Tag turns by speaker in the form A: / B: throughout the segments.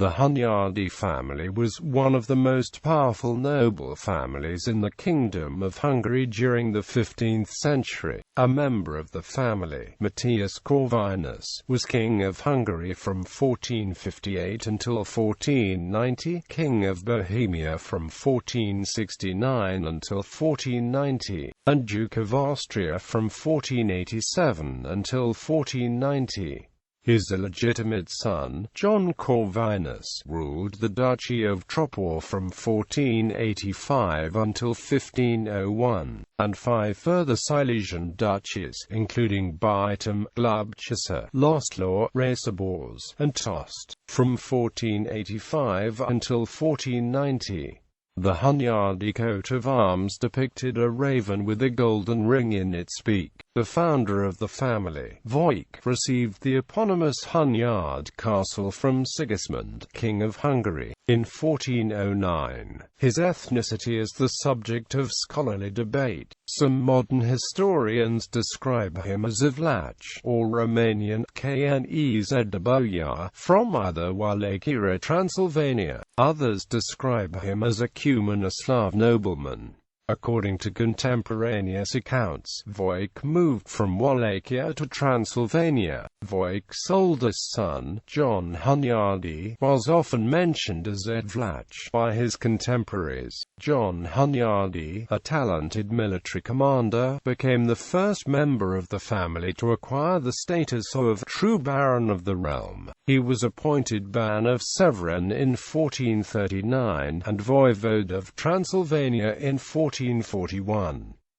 A: The Hunyadi family was one of the most powerful noble families in the Kingdom of Hungary during the 15th century. A member of the family, Matthias Corvinus, was King of Hungary from 1458 until 1490, King of Bohemia from 1469 until 1490, and Duke of Austria from 1487 until 1490. His illegitimate son, John Corvinus, ruled the Duchy of Troppau from 1485 until 1501, and 5 further Silesian duchies, including Bytom, Głubczyce, Loslau, Racibórz, and Tost, from 1485 until 1490. The Hunyadi coat of arms depicted a raven with a golden ring in its beak. The founder of the family, Wojciech, received the eponymous Hunyad castle from Sigismund, King of Hungary, in 1409. His ethnicity is the subject of scholarly debate. Some modern historians describe him as a Vlach, or Romanian Knez from either Wallachia or Transylvania. Others describe him as a Cuman-Slav nobleman. According to contemporaneous accounts, Wojciech moved from Wallachia to Transylvania. Wojciech's oldest son, John Hunyadi, was often mentioned as a Vlach by his contemporaries. John Hunyadi, a talented military commander, became the first member of the family to acquire the status of true Baron of the realm. He was appointed Ban of Severin in 1439, and Voivode of Transylvania in 1441.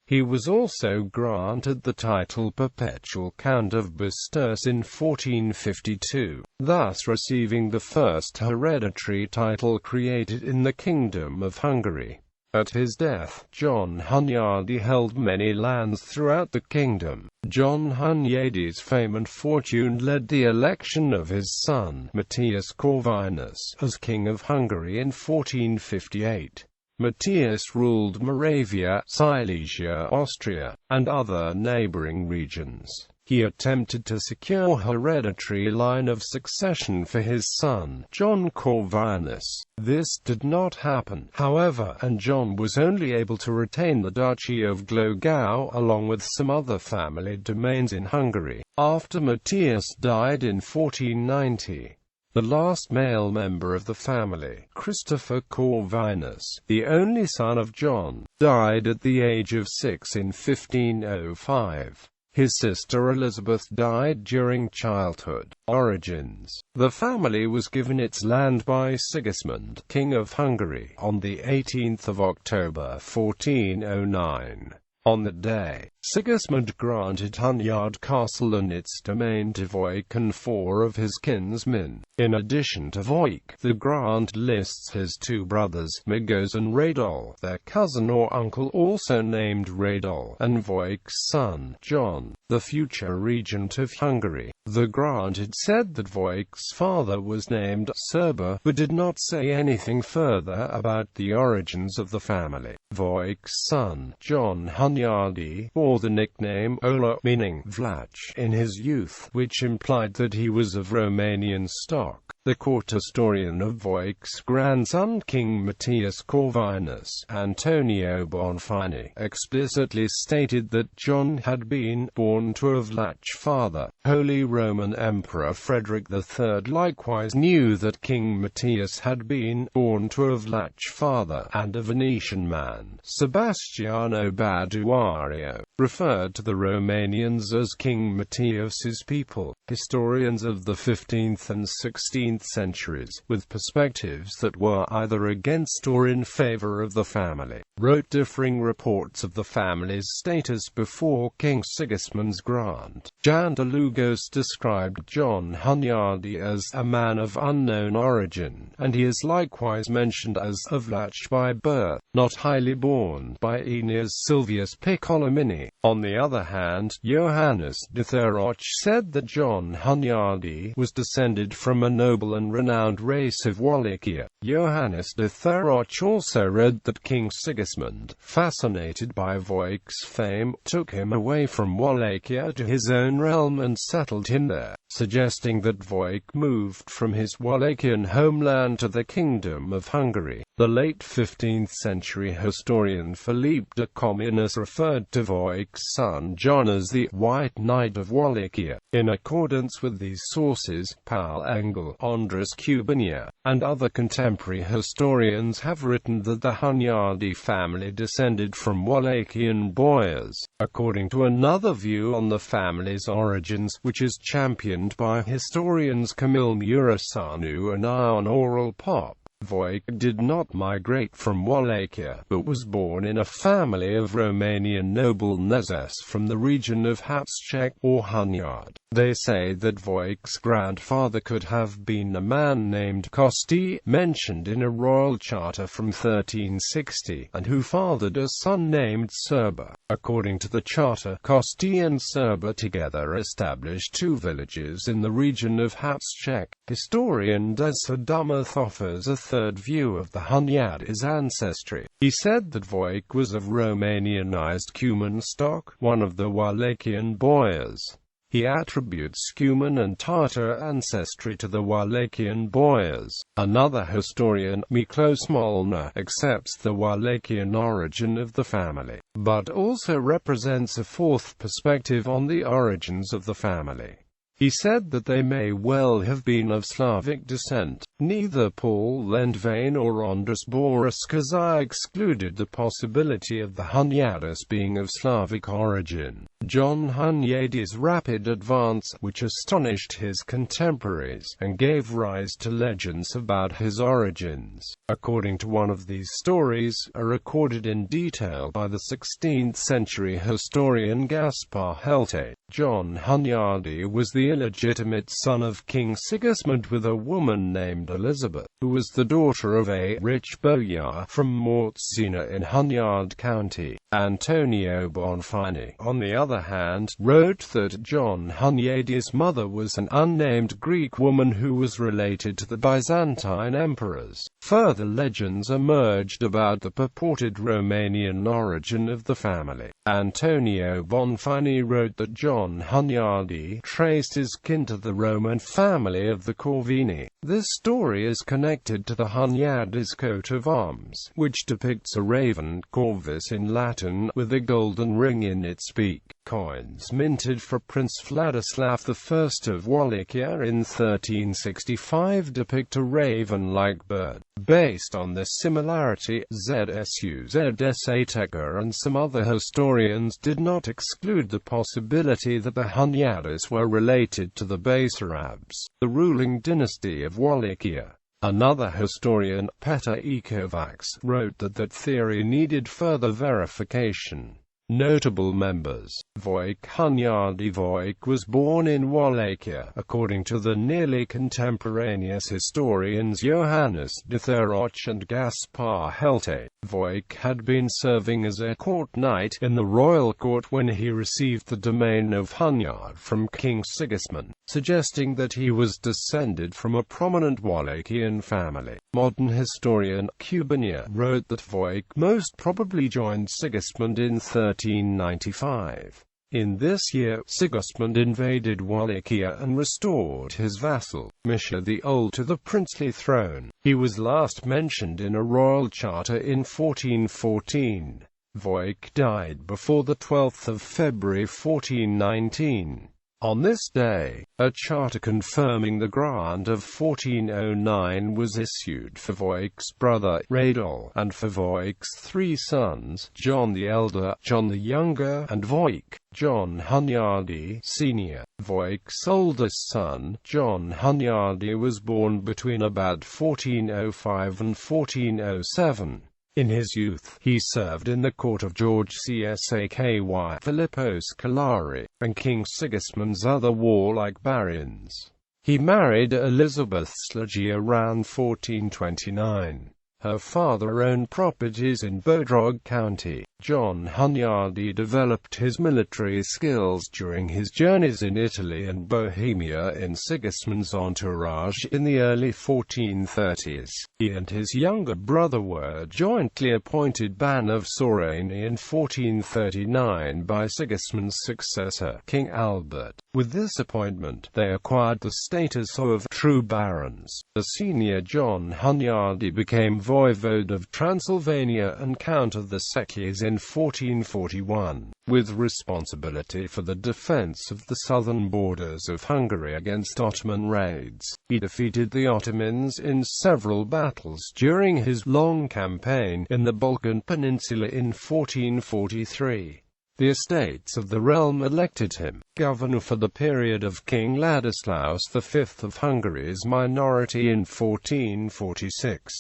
A: He was also granted the title Perpetual Count of Głubczyce in 1452, thus receiving the first hereditary title created in the Kingdom of Hungary. At his death, John Hunyadi held many lands throughout the kingdom. John Hunyadi's fame and fortune led the election of his son, Matthias Corvinus, as King of Hungary in 1458. Matthias ruled Moravia, Silesia, Austria, and other neighboring regions. He attempted to secure a hereditary line of succession for his son, John Corvinus. This did not happen, however, and John was only able to retain the Duchy of Głubczyce along with some other family domains in Hungary, after Matthias died in 1490. The last male member of the family, Christopher Corvinus, the only son of John, died at the age of 6 in 1505. His sister Elizabeth died during childhood. Origins. The family was given its land by Sigismund, King of Hungary, on the 18th of October 1409. On that day, Sigismund granted Hunyad Castle and its domain to Wojciech and 4 of his kinsmen. In addition to Wojciech, the grant lists his 2 brothers, Migos and Radol, their cousin or uncle also named Radol, and Wojciech's son, John, the future regent of Hungary. The grant had said that Wojciech's father was named Serba, but did not say anything further about the origins of the family. Wojciech's son, John Hunyadi, bore the nickname Ola, meaning Vlach, in his youth, which implied that he was of Romanian stock. The court historian of Wojciech's grandson King Matthias Corvinus, Antonio Bonfini, explicitly stated that John had been born to a Vlach father. Holy Roman Emperor Frederick III likewise knew that King Matthias had been born to a Vlach father, and a Venetian man, Sebastiano Baduario, referred to the Romanians as King Matthias's people. Historians of the 15th and 16th centuries, with perspectives that were either against or in favor of the family, wrote differing reports of the family's status before King Sigismund's grant. Jan de Lugos described John Hunyadi as a man of unknown origin, and he is likewise mentioned as of Lach by birth, not highly born by Aeneas Silvius Piccolomini. On the other hand, Johannes de Thurach said that John Hunyadi was descended from a noble and renowned race of Wallachia. Johannes de Thurach also wrote that King Sigismund, fascinated by Voigt's fame, took him away from Wallachia to his own realm and settled him there, suggesting that Voigt moved from his Wallachian homeland to the Kingdom of Hungary. The late 15th century historian Philippe de Corvinus referred to Voigt's son John as the White Knight of Wallachia. In accordance with these sources, Paul Engel, Andras Kubinia, and other contemporary historians have written that the Hunyadi family descended from Wallachian boyars. According to another view on the family's origins, which is championed by historians Kamil Murasanu and Ion Oral Pop, Voigt did not migrate from Wallachia, but was born in a family of Romanian noblenesses from the region of Hapschek or Hunyad. They say that Voigt's grandfather could have been a man named Costi, mentioned in a royal charter from 1360, and who fathered a son named Serba. According to the charter, Costi and Serba together established 2 villages in the region of Hapschek. Historian Desidamath offers a third view of the Hunyadi's ancestry. He said that Voigt was of Romanianized Cuman stock, one of the Wallachian boyars. He attributes Cuman and Tatar ancestry to the Wallachian boyars. Another historian, Miklos Molnar, accepts the Wallachian origin of the family, but also represents a fourth perspective on the origins of the family. He said that they may well have been of Slavic descent. Neither Paul Lendvane or Andras Boryskas excluded the possibility of the Hunyadis being of Slavic origin. John Hunyadi's rapid advance, which astonished his contemporaries, and gave rise to legends about his origins, according to one of these stories, are recorded in detail by the 16th century historian Gaspar Helte. John Hunyadi was the illegitimate son of King Sigismund with a woman named Elizabeth, who was the daughter of a rich boyar from Mortzina in Hunyad County. Antonio Bonfini, on the other hand, wrote that John Hunyadi's mother was an unnamed Greek woman who was related to the Byzantine emperors. Further legends emerged about the purported Romanian origin of the family. Antonio Bonfini wrote that John Hunyadi traced his kin to the Roman family of the Corvini. This story is connected to the Hunyadi's coat of arms, which depicts a raven, corvus in Latin, with a golden ring in its beak. Coins minted for Prince Vladislav I of Wallachia in 1365 depict a raven-like bird. Based on this similarity, ZSU Zdesateca and some other historians did not exclude the possibility that the Hunyadis were related to the Basarabs, the ruling dynasty of Wallachia. Another historian, Petr Ekovacs, wrote that that theory needed further verification. Notable members. Voigt Hunyadi. Voigt was born in Wallachia, according to the nearly contemporaneous historians Johannes de Thurach and Gaspar Helte. Voigt had been serving as a court knight in the royal court when he received the domain of Hunyad from King Sigismund, suggesting that he was descended from a prominent Wallachian family. Modern historian Kubinia wrote that Voigt most probably joined Sigismund in 1395. In this year, Sigismund invaded Wallachia and restored his vassal, Misha the Old, to the princely throne. He was last mentioned in a royal charter in 1414. Voigt died before the 12th of February 1419. On this day, a charter confirming the grant of 1409 was issued for Voigt's brother, Radol, and for Voigt's 3 sons, John the Elder, John the Younger, and Voigt. John Hunyadi, Sr. Voigt's oldest son, John Hunyadi, was born between about 1405 and 1407. In his youth, he served in the court of George Csaky Philippos Kalari, and King Sigismund's other warlike barons. He married Elizabeth Hunyadi around 1429. Her father owned properties in Bodrog County. John Hunyadi developed his military skills during his journeys in Italy and Bohemia in Sigismund's entourage in the early 1430s. He and his younger brother were jointly appointed Ban of Sorani in 1439 by Sigismund's successor, King Albert. With this appointment, they acquired the status of true barons. The senior John Hunyadi became voivode of Transylvania and Count of the Sekies in 1441, with responsibility for the defense of the southern borders of Hungary against Ottoman raids. He defeated the Ottomans in several battles during his long campaign in the Balkan Peninsula in 1443. The estates of the realm elected him governor for the period of King Ladislaus V of Hungary's minority in 1446.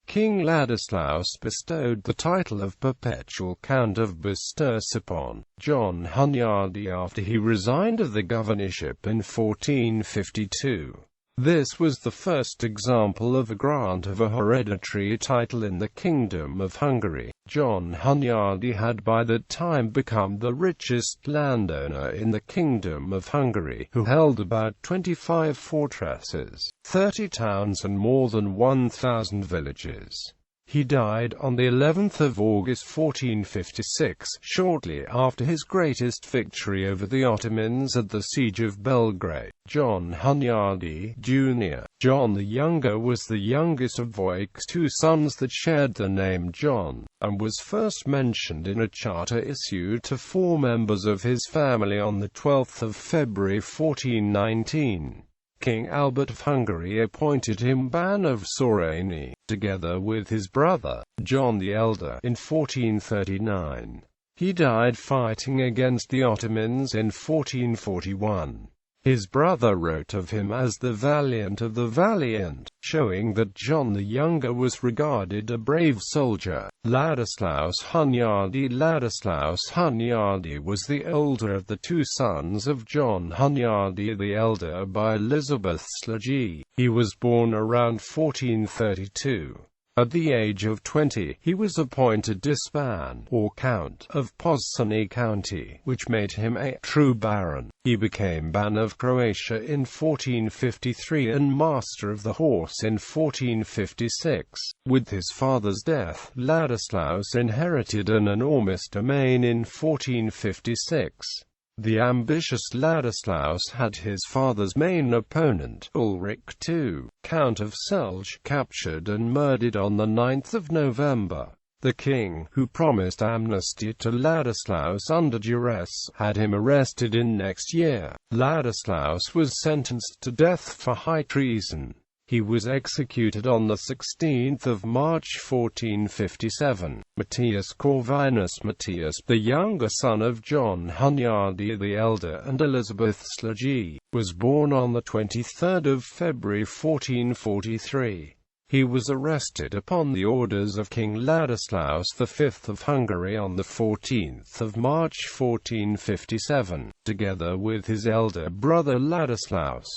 A: King Ladislaus bestowed the title of perpetual Count of Głubczyce upon John Hunyadi after he resigned of the governorship in 1452. This was the first example of a grant of a hereditary title in the Kingdom of Hungary. John Hunyadi had by that time become the richest landowner in the Kingdom of Hungary, who held about 25 fortresses, 30 towns and more than 1,000 villages. He died on the 11th of August 1456, shortly after his greatest victory over the Ottomans at the Siege of Belgrade. John Hunyadi, Jr. John the Younger was the youngest of Wojciech's two sons that shared the name John, and was first mentioned in a charter issued to 4 members of his family on the 12th of February 1419. King Albert of Hungary appointed him Ban of Sorani, together with his brother, John the Elder, in 1439. He died fighting against the Ottomans in 1441. His brother wrote of him as the Valiant of the Valiant, showing that John the Younger was regarded a brave soldier. Ladislaus Hunyadi was the older of the two sons of John Hunyadi the Elder by Elizabeth Hunyadi. He was born around 1432. At the age of 20, he was appointed Dispan, or Count, of Poznań County, which made him a true baron. He became Ban of Croatia in 1453 and Master of the Horse in 1456. With his father's death, Ladislaus inherited an enormous domain in 1456. The ambitious Ladislaus had his father's main opponent, Ulrich II, Count of Celje, captured and murdered on the 9th of November. The king, who promised amnesty to Ladislaus under duress, had him arrested in next year. Ladislaus was sentenced to death for high treason. He was executed on the 16th of March 1457. Matthias Corvinus, Matthias, the younger son of John Hunyadi the Elder and Elizabeth Hunyadi, was born on the 23rd of February 1443. He was arrested upon the orders of King Ladislaus V of Hungary on the 14th of March 1457, together with his elder brother Ladislaus.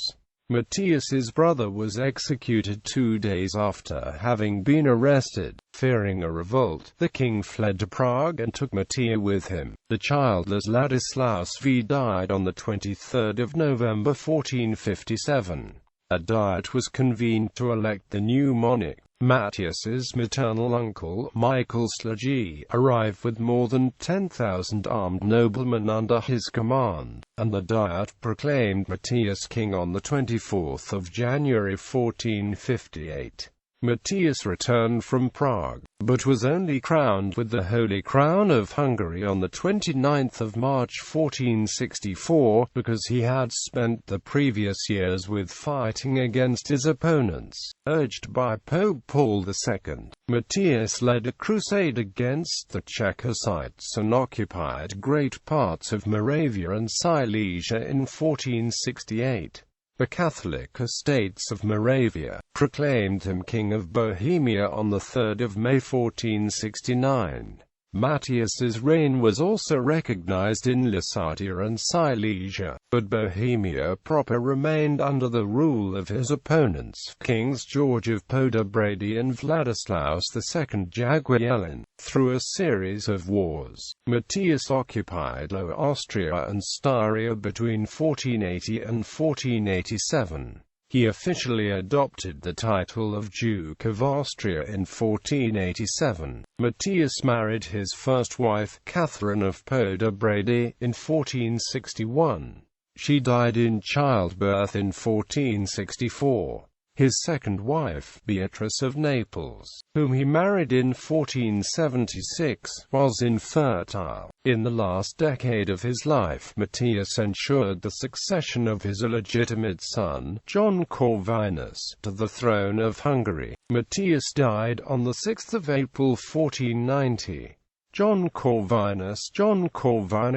A: Matthias's brother was executed 2 days after having been arrested. Fearing a revolt, the king fled to Prague and took Matthias with him. The childless Ladislaus V died on the 23rd of November 1457. A diet was convened to elect the new monarch. Matthias's maternal uncle, Michael Hunyadi, arrived with more than 10,000 armed noblemen under his command, and the Diet proclaimed Matthias king on the 24th of January 1458. Matthias returned from Prague, but was only crowned with the Holy Crown of Hungary on the 29th of March 1464, because he had spent the previous years with fighting against his opponents. Urged by Pope Paul II, Matthias led a crusade against the Czechossites and occupied great parts of Moravia and Silesia in 1468. The Catholic Estates of Moravia proclaimed him King of Bohemia on the 3rd of May 1469. Matthias's reign was also recognized in Lusatia and Silesia, but Bohemia proper remained under the rule of his opponents, Kings George of Podobrady and Vladislaus II Jagiellon. Through a series of wars, Matthias occupied Lower Austria and Styria between 1480 and 1487. He officially adopted the title of Duke of Austria in 1487. Matthias married his first wife, Catherine of Podobrady, in 1461. She died in childbirth in 1464. His second wife, Beatrice of Naples, whom he married in 1476, was infertile. In the last decade of his life, Matthias ensured the succession of his illegitimate son, John Corvinus, to the throne of Hungary. Matthias died on 6 April 1490. John Corvinus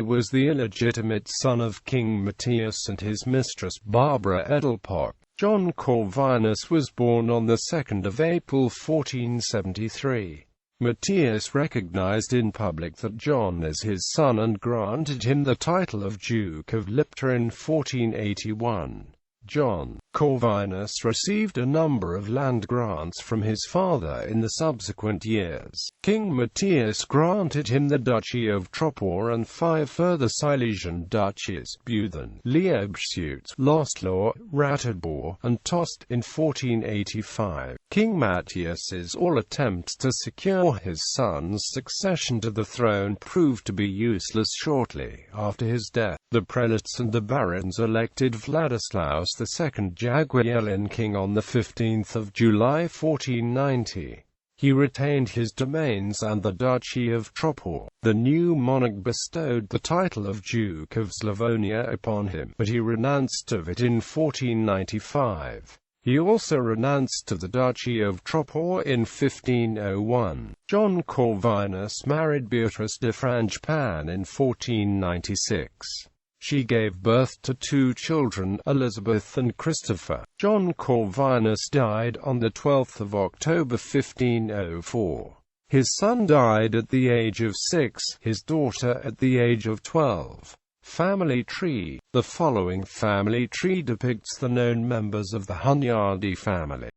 A: was the illegitimate son of King Matthias and his mistress Barbara Edelpock. John Corvinus was born on 2 April 1473. Matthias recognized in public that John as his son and granted him the title of Duke of Lipta in 1481. John Corvinus received a number of land grants from his father in the subsequent years. King Matthias granted him the Duchy of Troppau and 5 further Silesian duchies, Bytom, Głubczyce, Loslau, Racibórz, and Tost, in 1485. King Matthias's all attempts to secure his son's succession to the throne proved to be useless shortly after his death. The prelates and the barons elected Ladislaus II Jagiellon king on 15 July 1490. He retained his domains and the Duchy of Troppau. The new monarch bestowed the title of Duke of Slavonia upon him, but he renounced of it in 1495. He also renounced of the Duchy of Troppau in 1501. John Corvinus married Beatrice de Frangipan in 1496. She gave birth to 2 children, Elizabeth and Christopher. John Corvinus died on 12 October 1504. His son died at the age of 6, his daughter at the age of 12. Family tree. The following family tree depicts the known members of the Hunyadi family.